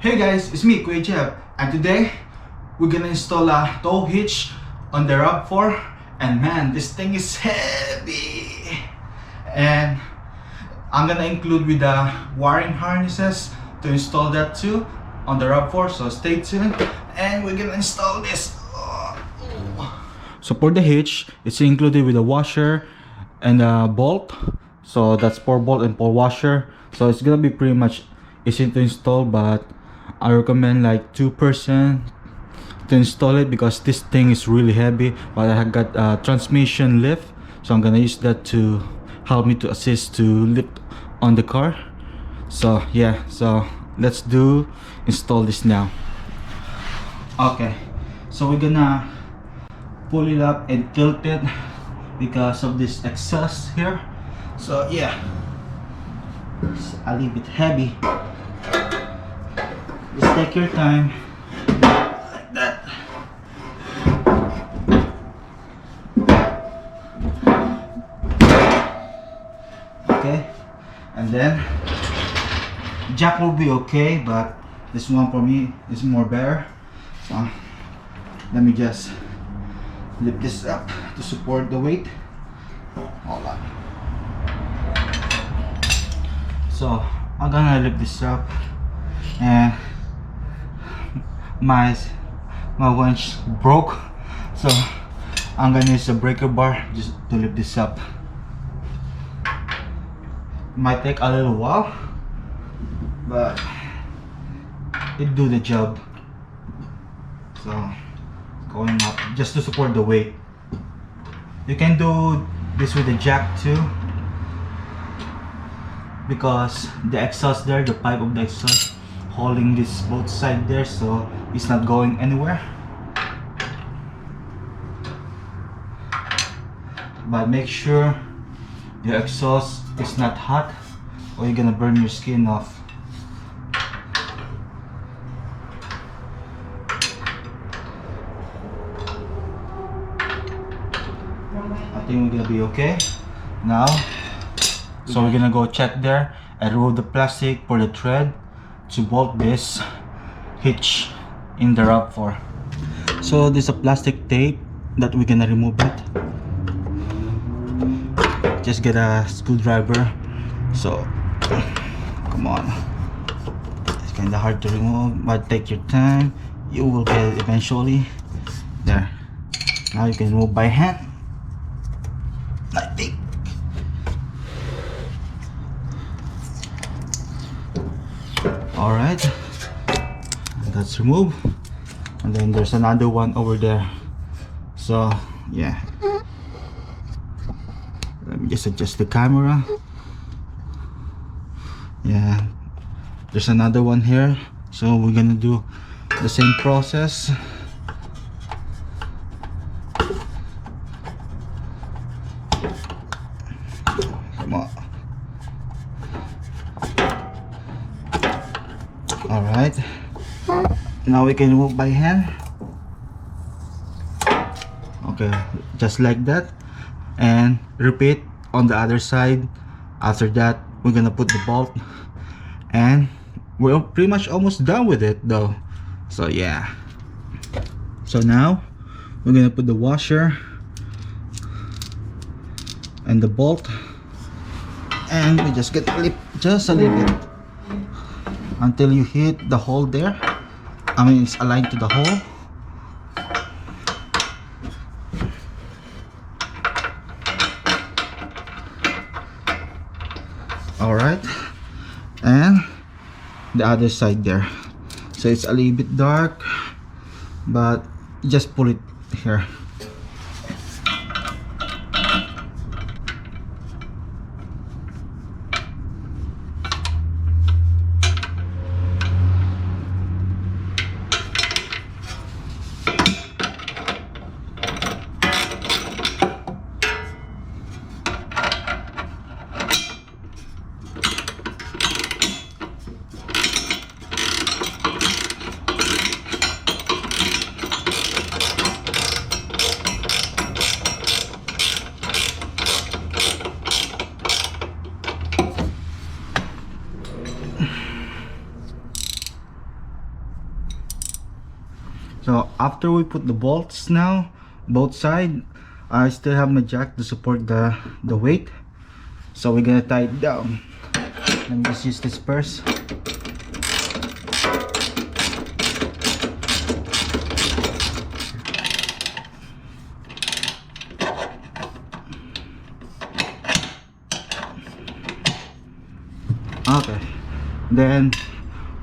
Hey guys, it's me, Kuya Jeff, and today we're gonna install a tow hitch on the Rav4. And man, this thing is heavy, and I'm gonna include with the wiring harnesses to install that too on the Rav4, so stay tuned and we're gonna install this. So for the hitch, it's included with a washer and a bolt, so that's 4 bolt and 4 washer, so it's gonna be pretty much easy to install, but I recommend like 2% to install it because this thing is really heavy. But I have got a transmission lift, so I'm gonna use that to help me to assist to lift on the car. So yeah, so let's install this now. Okay, so we're gonna pull it up and tilt it because of this exhaust here. So yeah, it's a little bit heavy. Just take your time, like that. Okay, and then jack will be okay, but this one for me is more better. So let me just lift this up to support the weight. Hold on. So I'm gonna lift this up, and my winch broke, so I'm gonna use a breaker bar just to lift this up. Might take a little while, but it do the job. So going up just to support the weight. You can do this with the jack too, because the exhaust there, the pipe of the exhaust holding this both side there, so it's not going anywhere. But make sure your exhaust is not hot or you're gonna burn your skin off. I think we're gonna be okay now. So we're gonna go check there and remove the plastic for the thread to bolt this hitch in the Rav4. So there's a plastic tape that we're gonna remove it. Just get a screwdriver. So come on, it's kinda hard to remove, but take your time, you will get it eventually. There, now you can remove by hand, I think. Alright, that's removed, and then there's another one over there. So yeah, let me just adjust the camera. Yeah, there's another one here, so we're gonna do the same process. Come on. Alright, now we can move by hand. Okay, just like that, and repeat on the other side. After that, we're gonna put the bolt, and we're pretty much almost done with it though. So yeah, so now we're gonna put the washer and the bolt, and we just get lift just a little bit until you hit the hole there. I mean, it's aligned to the hole. Alright, and the other side there. So it's a little bit dark, but just pull it here. after we put the bolts now, both side, I still have my jack to support the weight. So we're gonna tie it down. Let me just use this first. Okay, then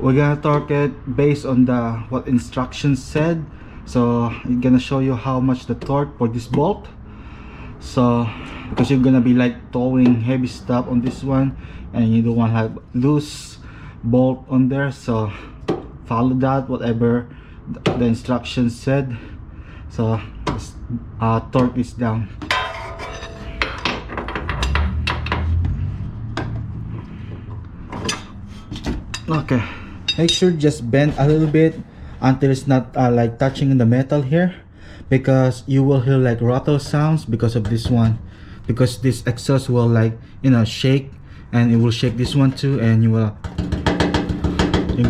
we're gonna torque it based on the what instructions said. So I'm gonna show you how much the torque for this bolt. So because you're gonna be like towing heavy stuff on this one, and you don't want to have loose bolt on there, so follow that whatever the instructions said. So torque is down. Okay, make sure just bend a little bit until it's not like touching in the metal here, because you will hear like rattle sounds because of this one, because this exhaust will like, you know, shake, and it will shake this one too, and you're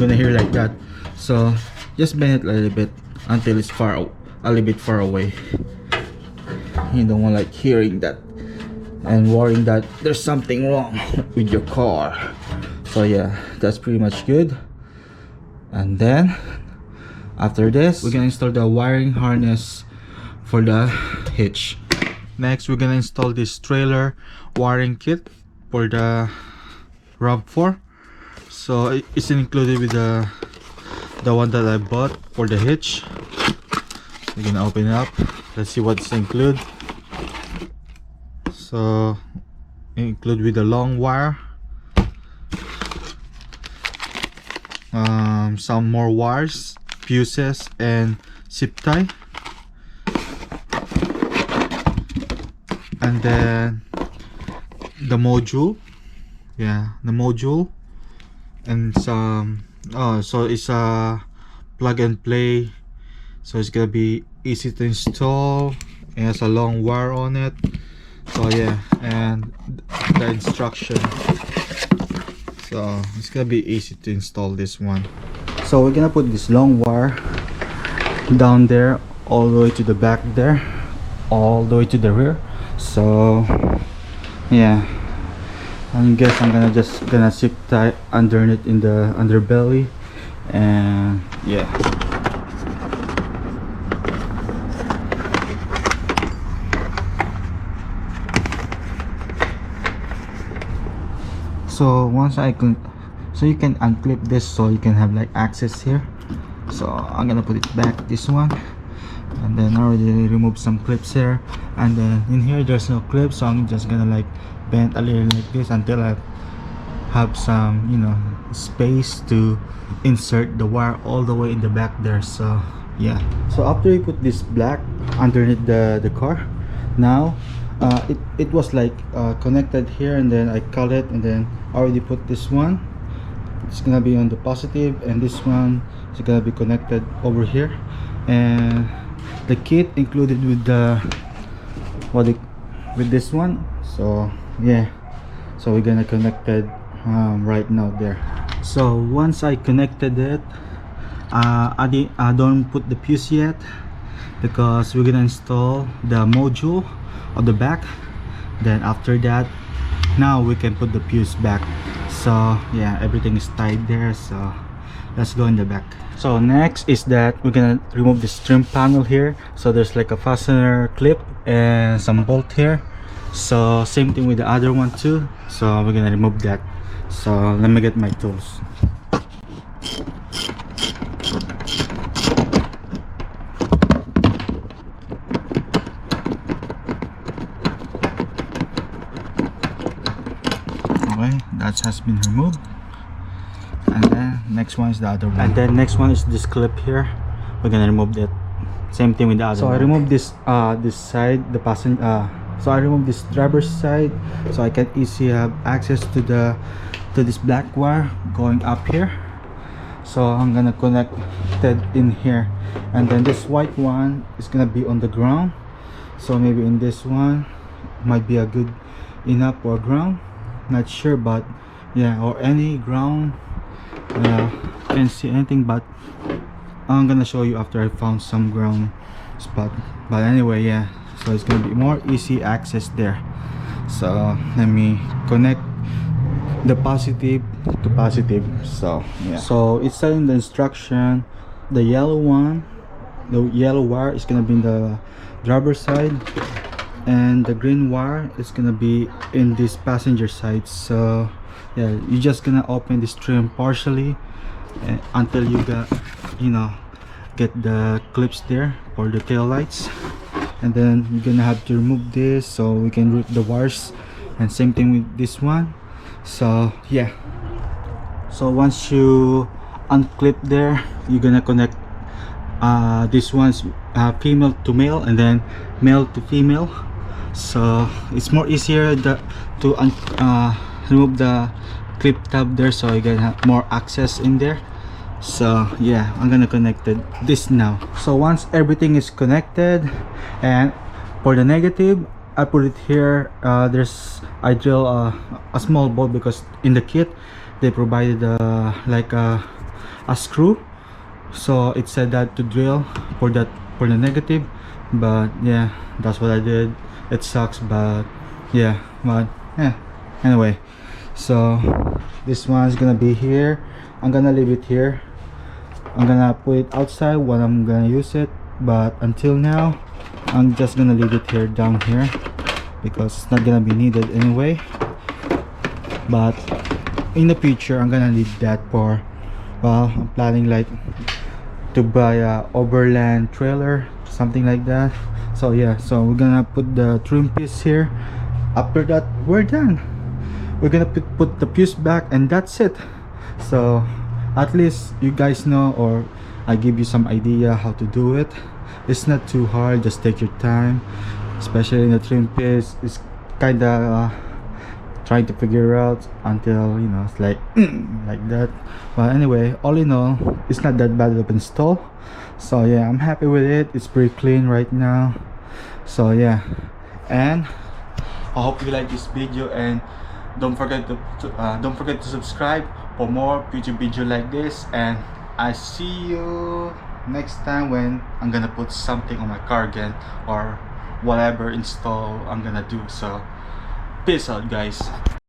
gonna hear like that. So just bend it a little bit until it's a little bit far away. You don't want like hearing that and worrying that there's something wrong with your car. So yeah, that's pretty much good. And then after this, we're gonna install the wiring harness for the hitch. Next, we're gonna install this trailer wiring kit for the Rav4. So it's included with the one that I bought for the hitch. We're gonna open it up. Let's see what's included. So include with the long wire, some more wires, fuses, and zip tie, and then the module. Yeah, the module, and some so it's a plug and play, so it's gonna be easy to install. It has a long wire on it. So yeah, and the instruction, so it's gonna be easy to install this one. So we're gonna put this long wire down there, all the way to the back there, all the way to the rear. So yeah, I guess I'm gonna zip tie underneath in the underbelly, and yeah. So once so you can unclip this, so you can have like access here. So I'm gonna put it back, this one, and then I already removed some clips here, and then in here there's no clips, so I'm just gonna like bend a little like this until I have some, you know, space to insert the wire all the way in the back there. So yeah, so after you put this black underneath the car, now it was like connected here, and then I cut it, and then I already put this one. It's gonna be on the positive, and this one is gonna be connected over here, and the kit included with the with this one. So yeah, so we're gonna connect it right now there. So once I connected it, I don't put the fuse yet, because we're gonna install the module on the back. Then after that, now we can put the fuse back. So yeah, everything is tied there, so let's go in the back. So next is that we're gonna remove this trim panel here. So there's like a fastener clip and some bolt here. So same thing with the other one too, so we're gonna remove that. So let me get my tools. Okay, that has been removed, and then next one is the other one, and then next one is this clip here. We're gonna remove that. Same thing with the other one. I removed this this side, the passenger. So I removed this driver's side, so I can easily have access to this black wire going up here. So I'm gonna connect it in here, and then this white one is gonna be on the ground. So maybe in this one might be a good enough for ground, not sure, but yeah, or any ground. Can't see anything, but I'm gonna show you after I found some ground spot. But anyway, yeah, so it's gonna be more easy access there. So let me connect the positive to positive. So yeah, so it's in the instruction, the yellow wire is gonna be in the driver's side, and the green wire is gonna be in this passenger side. So yeah, you're just gonna open this trim partially until you get the clips there for the tail lights, and then you're gonna have to remove this so we can route the wires, and same thing with this one. So yeah, so once you unclip there, you're gonna connect this one's female to male and then male to female. So it's more easier to remove the clip tab there, so you can have more access in there. So yeah, I'm gonna connect this now. So once everything is connected, and for the negative, I put it here. I drill a small bolt because in the kit they provided like a screw, so it said that to drill for the negative. But yeah, that's what I did. It sucks, but yeah, anyway, so this one is gonna be here. I'm gonna leave it here. I'm gonna put it outside when I'm gonna use it, but until now I'm just gonna leave it here, down here, because it's not gonna be needed anyway. But in the future I'm gonna need that for, well, I'm planning like to buy a overland trailer, something like that. So yeah, so we're gonna put the trim piece here. After that, we're done. We're gonna put the fuse back, and that's it. So at least you guys know, or I give you some idea how to do it. It's not too hard, just take your time, especially in the trim piece. It's kinda trying to figure out until it's like like that. But anyway, all in all, it's not that bad of install. So yeah, I'm happy with it. It's pretty clean right now. So yeah, and I hope you like this video, and don't forget to subscribe for more future video like this. And I see you next time when I'm gonna put something on my car again, or whatever install I'm gonna do. So peace out, guys.